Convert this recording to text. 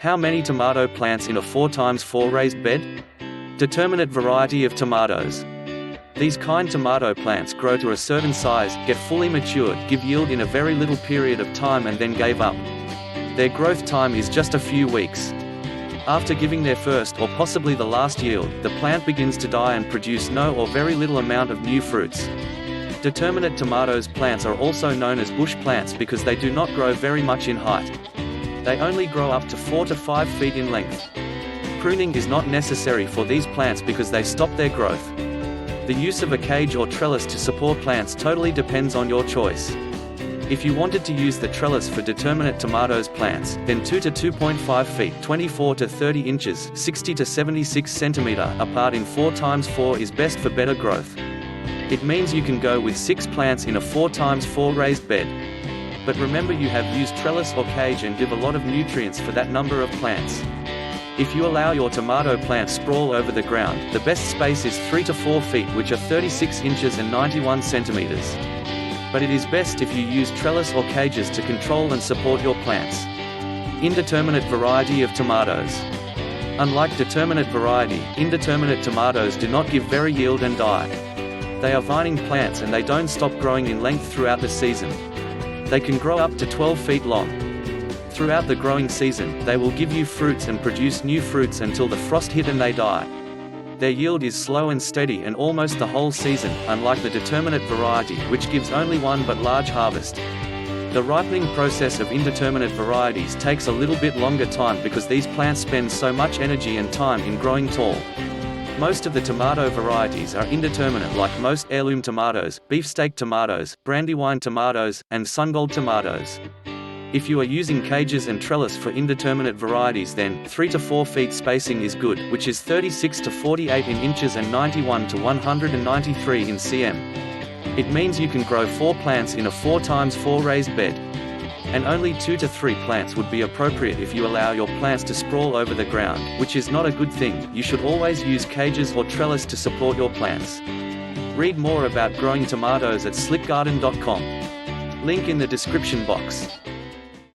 How many tomato plants in a 4x4 raised bed? Determinate variety of tomatoes. These kind tomato plants grow to a certain size, get fully matured, give yield in a very little period of time and then gave up. Their growth time is just a few weeks. After giving their first or possibly the last yield, the plant begins to die and produce no or very little amount of new fruits. Determinate tomatoes plants are also known as bush plants because they do not grow very much in height. They only grow up to 4 to 5 feet in length. Pruning is not necessary for these plants because they stop their growth. The use of a cage or trellis to support plants totally depends on your choice. If you wanted to use the trellis for determinate tomatoes plants, then 2 to 2.5 feet 24 to 30 inches 60 to 76 centimeter apart in 4x4 is best for better growth. It means you can go with 6 plants in a 4x4 raised bed. But remember, you have used trellis or cage and give a lot of nutrients for that number of plants. If you allow your tomato plants sprawl over the ground, the best space is 3 to 4 feet, which are 36 inches and 91 centimeters. But it is best if you use trellis or cages to control and support your plants. Indeterminate variety of tomatoes. Unlike determinate variety, indeterminate tomatoes do not give very yield and die. They are vining plants and they don't stop growing in length throughout the season. They can grow up to 12 feet long. Throughout the growing season, they will give you fruits and produce new fruits until the frost hit and they die. Their yield is slow and steady and almost the whole season, unlike the determinate variety, which gives only one but large harvest. The ripening process of indeterminate varieties takes a little bit longer time because these plants spend so much energy and time in growing tall. Most of the tomato varieties are indeterminate, like most heirloom tomatoes, beefsteak tomatoes, brandywine tomatoes, and sungold tomatoes. If you are using cages and trellis for indeterminate varieties, then 3 to 4 feet spacing is good, which is 36 to 48 in inches and 91 to 193 in cm. It means you can grow 4 plants in a 4x4 raised bed. And only 2 to 3 plants would be appropriate if you allow your plants to sprawl over the ground, which is not a good thing. You should always use cages or trellis to support your plants. Read more about growing tomatoes at slickgarden.com. Link in the description box.